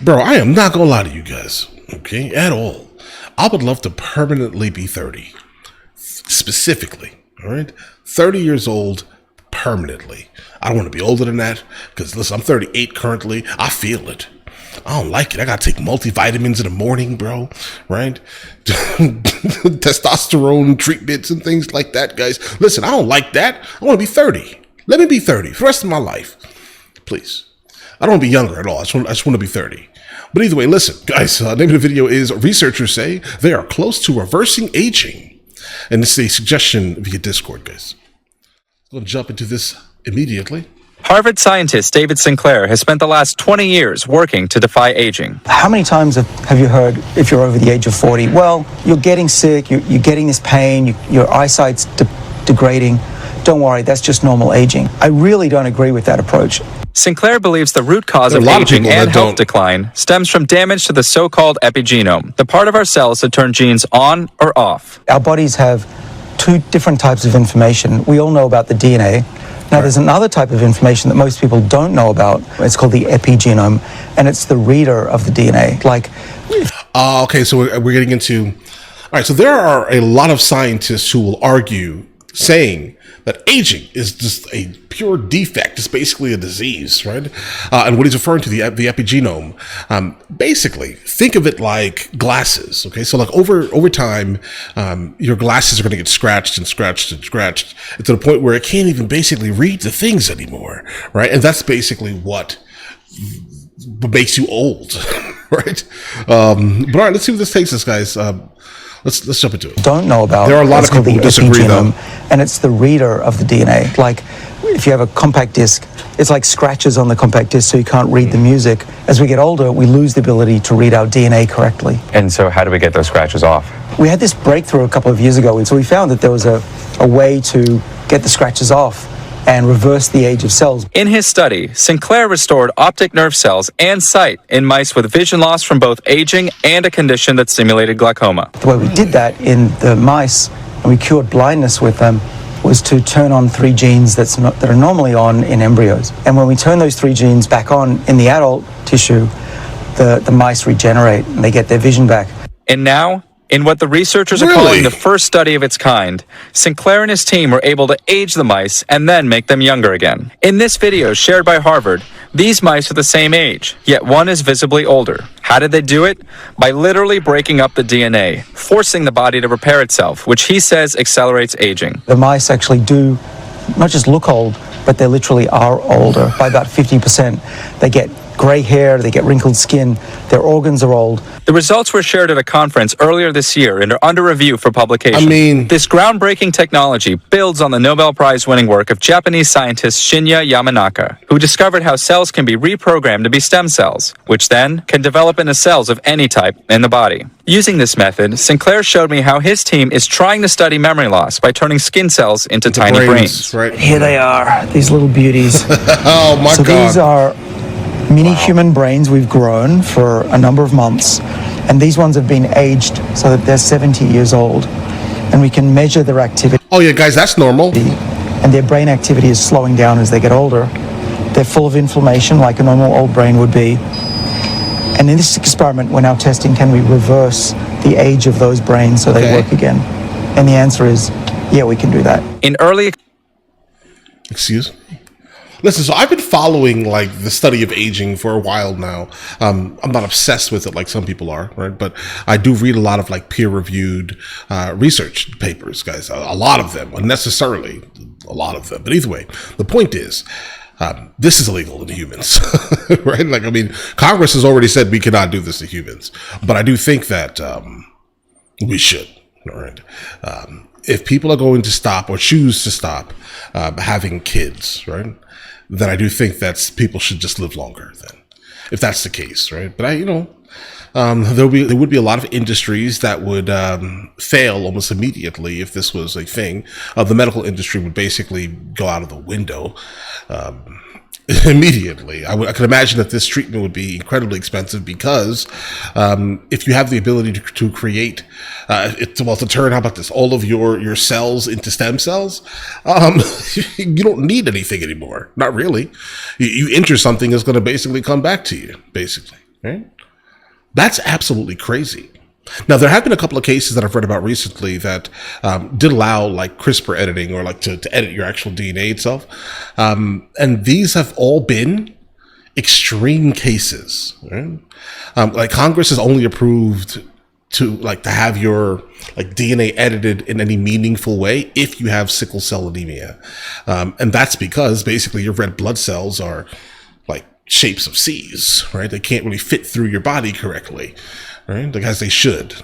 Bro, I am not gonna lie to you guys, okay, at all. I would love to permanently be 30. Specifically, all right? 30 years old permanently. I don't want to be older than that because, listen, I'm 38 currently. I feel it. I don't like it. I got to take multivitamins in the morning, bro, right? Testosterone treatments and things like that, guys. Listen, I don't like that. I want to be 30. Let me be 30 for the rest of my life, please. I don't want to be younger at all. I just want to be 30. But either way, listen, guys, the name of the video is Researchers Say They Are Close to Reversing Aging. And this is a suggestion via Discord, guys. I'm going to jump into this immediately. Harvard scientist David Sinclair has spent the last 20 years working to defy aging. How many times have you heard, if you're over the age of 40, well, you're getting sick, you're getting this pain, your eyesight's degrading. Don't worry, that's just normal aging. I really don't agree with that approach. Sinclair believes the root cause of aging and health decline stems from damage to the so-called epigenome, the part of our cells that turn genes on or off. Our bodies have two different types of information. We all know about the DNA. Now, there's another type of information that most people don't know about. It's called the epigenome, and it's the reader of the DNA. Okay, so we're getting into... All right, so there are a lot of scientists who will argue saying that aging is just a pure defect. It's basically a disease, right? And what he's referring to, the epigenome, basically, think of it like glasses, okay? So like over time, your glasses are going to get scratched and scratched and scratched to the point where it can't even basically read the things anymore, right? And that's basically what makes you old, right? But all right, let's see what this takes us, guys. Let's jump into it. Don't know about. There are a lot of people who disagree, though. And it's the reader of the DNA. Like, if you have a compact disc, it's like scratches on the compact disc, so you can't read the music. As we get older, we lose the ability to read our DNA correctly. And so how do we get those scratches off? We had this breakthrough a couple of years ago, and so we found that there was a way to get the scratches off and reverse the age of cells. In his study, Sinclair restored optic nerve cells and sight in mice with vision loss from both aging and a condition that simulated glaucoma. The way we did that in the mice, and we cured blindness with them, was to turn on 3 genes that are normally on in embryos. And when we turn those 3 genes back on in the adult tissue, the mice regenerate and they get their vision back. And now, in what the researchers are calling the first study of its kind, Sinclair and his team were able to age the mice and then make them younger again. In this video shared by Harvard, these mice are the same age, yet one is visibly older. How did they do it? By literally breaking up the DNA, forcing the body to repair itself, which he says accelerates aging. The mice actually do not just look old, but they literally are older by about 50%. They get gray hair, they get wrinkled skin, their organs are old. The results were shared at a conference earlier this year and are under review for publication. This groundbreaking technology builds on the Nobel Prize-winning work of Japanese scientist Shinya Yamanaka, who discovered how cells can be reprogrammed to be stem cells, which then can develop into cells of any type in the body. Using this method, Sinclair showed me how his team is trying to study memory loss by turning skin cells into tiny brains. Right. Here they are, these little beauties. Oh my God. So these are mini human brains we've grown for a number of months, and these ones have been aged so that they're 70 years old, and we can measure their activity. Oh yeah, guys, that's normal. And their brain activity is slowing down as they get older. They're full of inflammation like a normal old brain would be. And in this experiment, we're now testing, can we reverse the age of those brains so they work again? And the answer is, yeah, we can do that. In early... Excuse me? Listen, so I've been following like the study of aging for a while now. I'm not obsessed with it like some people are, right? But I do read a lot of like peer-reviewed research papers, guys. A lot of them, unnecessarily, a lot of them. But either way, the point is, this is illegal in humans, right? Like, I mean, Congress has already said we cannot do this to humans, but I do think that we should, all right? If people are going to stop or choose to stop having kids, right? Then I do think that people should just live longer then, if that's the case, right? But there would be a lot of industries that would fail almost immediately if this was a thing. The medical industry would basically go out of the window immediately. I can imagine that this treatment would be incredibly expensive because if you have the ability to create, to turn, how about this, all of your cells into stem cells, you don't need anything anymore. Not really. You injure something, it's going to basically come back to you, basically. right? That's absolutely crazy. Now, there have been a couple of cases that I've read about recently that did allow like CRISPR editing or like to edit your actual DNA itself. And these have all been extreme cases, right? Like Congress has only approved to have your like DNA edited in any meaningful way if you have sickle cell anemia. And that's because basically your red blood cells are like shapes of C's, right? They can't really fit through your body correctly, right? Like as they should.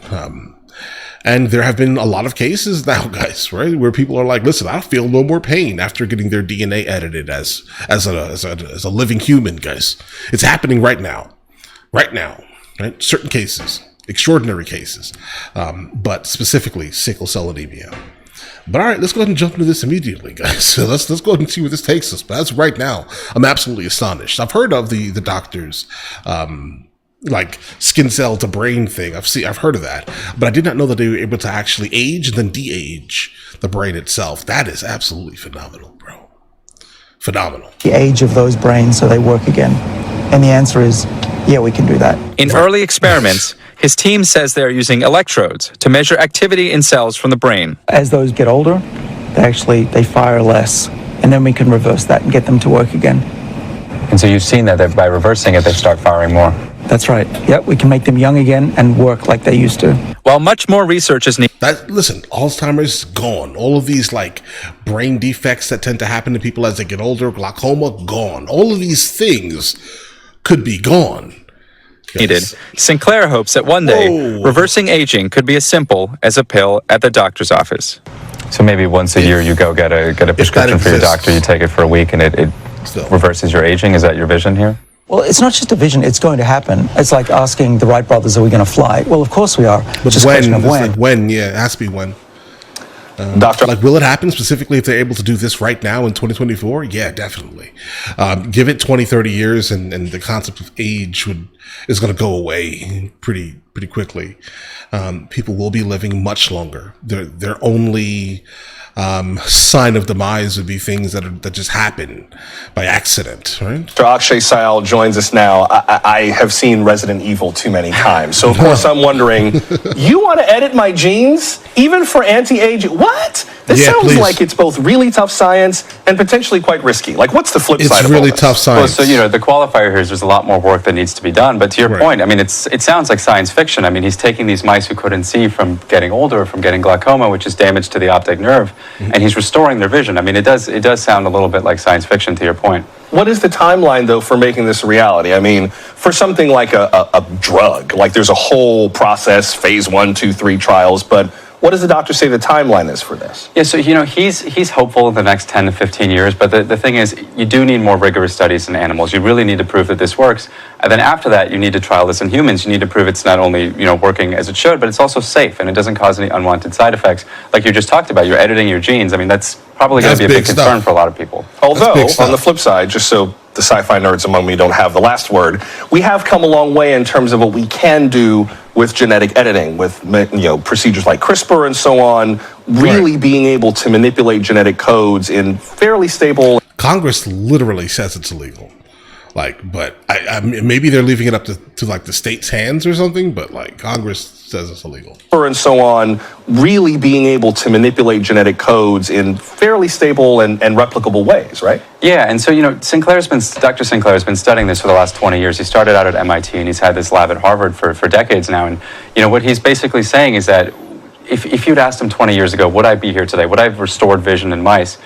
And there have been a lot of cases now, guys, right, where people are like, listen, I feel no more pain after getting their DNA edited as a living human, guys. It's happening right now, right? Certain cases, extraordinary cases, but specifically sickle cell anemia. But all right, let's go ahead and jump into this immediately, guys. So let's go ahead and see where this takes us. But as of right now, I'm absolutely astonished. I've heard of the doctors, like skin cell to brain thing. I've heard of that, but I did not know that they were able to actually age and then de-age the brain itself. That is absolutely phenomenal, bro. Phenomenal. The age of those brains so they work again. And the answer is, yeah, we can do that. In early experiments, his team says they're using electrodes to measure activity in cells from the brain. As those get older, they fire less, and then we can reverse that and get them to work again. And so you've seen that by reversing it, they start firing more. That's right. Yep, we can make them young again and work like they used to. While much more research is needed. Listen, Alzheimer's gone. All of these like brain defects that tend to happen to people as they get older, glaucoma, gone. All of these things could be gone. Needed. Sinclair hopes that one day reversing aging could be as simple as a pill at the doctor's office. So maybe once a year you go get a prescription for your doctor, you take it for a week, and it reverses your aging. Is that your vision here? Well, it's not just a vision, it's going to happen. It's like asking the Wright brothers, are we going to fly? Well, of course we are. But just a question of when. Like when, yeah, it has to be when. Doctor, like, will it happen specifically if they're able to do this right now in 2024? Yeah, definitely. Give it 20, 30 years and the concept of age is going to go away pretty quickly. People will be living much longer. Their only sign of demise would be things that just happen by accident, right? Dr. Akshay Syal joins us now. I have seen Resident Evil too many times. So, of course, I'm wondering, you want to edit my genes, even for anti-aging? What? This sounds like it's both really tough science and potentially quite risky. Like, what's the flip side of all this? It's really tough science. Well, so, the qualifier here is there's a lot more work that needs to be done. But to your point, I mean, it sounds like science fiction. I mean, he's taking these mice who couldn't see from getting older, from getting glaucoma, which is damage to the optic nerve, and he's restoring their vision. I mean, it does sound a little bit like science fiction, to your point. What is the timeline, though, for making this a reality? I mean, for something like a drug, like there's a whole process, phase 1, 2, 3 trials, but what does the doctor say the timeline is for this? Yeah, so, he's hopeful in the next 10 to 15 years, but the thing is, you do need more rigorous studies in animals. You really need to prove that this works. And then after that, you need to trial this in humans. You need to prove it's not only, working as it should, but it's also safe and it doesn't cause any unwanted side effects. Like you just talked about, you're editing your genes. I mean, that's probably going to be a big concern for a lot of people. Although, on the flip side, just so the sci-fi nerds among me don't have the last word, we have come a long way in terms of what we can do with genetic editing, with procedures like CRISPR and so on, really being able to manipulate genetic codes in fairly stable. Congress literally says it's illegal. But I maybe they're leaving it up to the state's hands or something, but Congress says it's illegal. And so on, really being able to manipulate genetic codes in fairly stable and replicable ways, right? Yeah, and so, Dr. Sinclair has been studying this for the last 20 years. He started out at MIT and he's had this lab at Harvard for decades now. And, what he's basically saying is that if you'd asked him 20 years ago, would I be here today? Would I have restored vision in mice?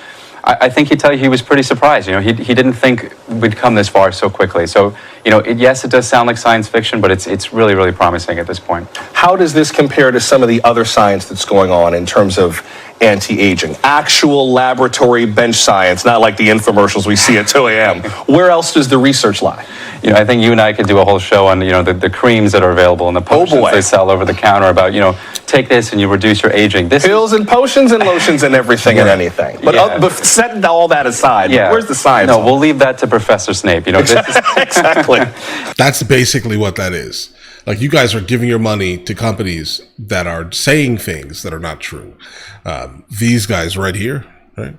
I think he'd tell you he was pretty surprised. He didn't think we'd come this far so quickly. So, yes, it does sound like science fiction, but it's really, really promising at this point. How does this compare to some of the other science that's going on in terms of anti-aging? Actual laboratory bench science, not like the infomercials we see at 2 a.m. Where else does the research lie? I think you and I could do a whole show on, the creams that are available and the potions they sell over the counter about, take this and you reduce your aging. Pills and potions and lotions and everything and anything. But setting all that aside, where's the science? No, we'll leave that to Professor Snape. Exactly. That's basically what that is. You guys are giving your money to companies that are saying things that are not true. These guys right here, right,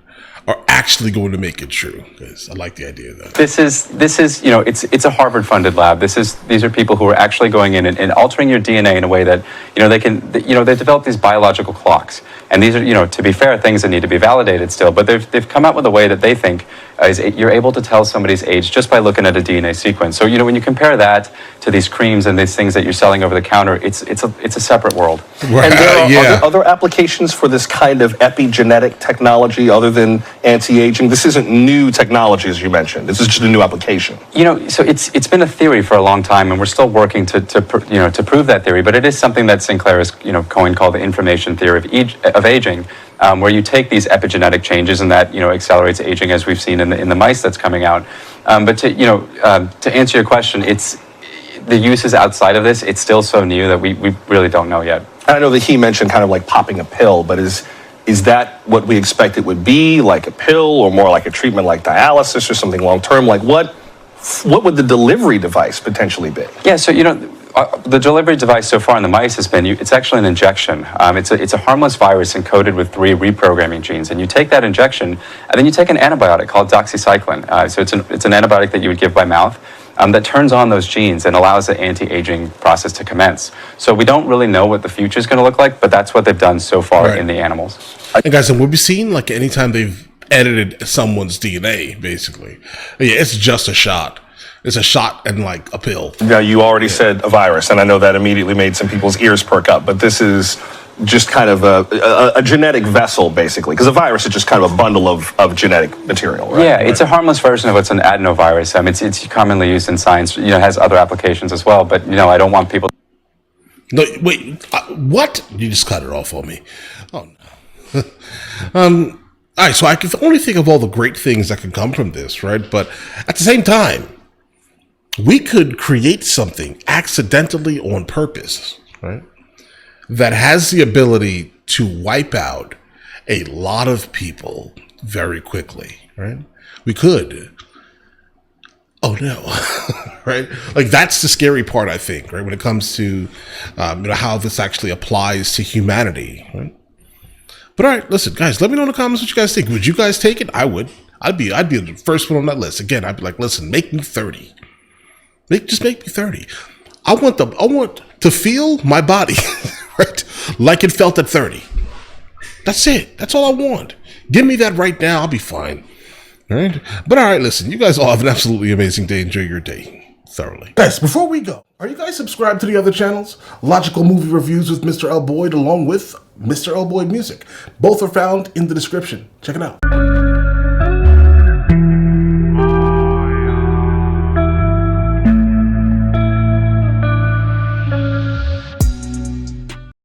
are actually going to make it true. Because I like the idea of that. This is, it's a Harvard-funded lab. These are people who are actually going in and altering your DNA in a way that, they develop these biological clocks. And these are, to be fair, things that need to be validated still. But they've come out with a way that they think you're able to tell somebody's age just by looking at a DNA sequence. So, when you compare that to these creams and these things that you're selling over the counter, it's a separate world. Right. And there are other applications for this kind of epigenetic technology other than anti-aging. This isn't new technology, as you mentioned. This is just a new application. So it's been a theory for a long time, and we're still working to prove that theory. But it is something that Sinclair has coined called the information theory of aging, where you take these epigenetic changes and that accelerates aging, as we've seen in the mice that's coming out. But to answer your question, it's the uses outside of this. It's still so new that we really don't know yet. I know that he mentioned kind of like popping a pill, but is that what we expect it would be, like a pill, or more like a treatment like dialysis or something long term? Like what would the delivery device potentially be? Yeah, so the delivery device so far in the mice has been, it's actually an injection. It's a harmless virus encoded with 3 reprogramming genes. And you take that injection, and then you take an antibiotic called doxycycline. So it's an antibiotic that you would give by mouth that turns on those genes and allows the anti-aging process to commence. So we don't really know what the future is going to look like, but that's what they've done so far in the animals. And guys, and we'll be seeing, like, anytime they've edited someone's DNA, basically. Yeah, it's just a shot. It's a shot and like a pill. Now, you already said a virus, and I know that immediately made some people's ears perk up, but this is just kind of a genetic vessel, basically, because a virus is just kind of a bundle of genetic material, right? Yeah, it's a harmlless version of what's an adenovirus. It's commonly used in science. It has other applications as well, but, I don't want people... No, wait, what? You just cut it off on me. Oh, no. All right, so I can only think of all the great things that can come from this, right? But at the same time, we could create something accidentally on purpose, right? That has the ability to wipe out a lot of people very quickly, right? We could. Oh no, right? Like that's the scary part, I think, right? When it comes to how this actually applies to humanity, right? But all right, listen, guys, let me know in the comments what you guys think. Would you guys take it? I would. I'd be the first one on that list. Again, I'd be like, listen, make me 30. Just make me 30. I want to feel my body, right? Like it felt at 30. That's it. That's all I want. Give me that right now. I'll be fine. All right. But all right, listen, you guys all have an absolutely amazing day. Enjoy your day thoroughly. Guys, before we go, are you guys subscribed to the other channels? Logical Movie Reviews with Mr. L. Boyd along with Mr. L. Boyd Music. Both are found in the description. Check it out.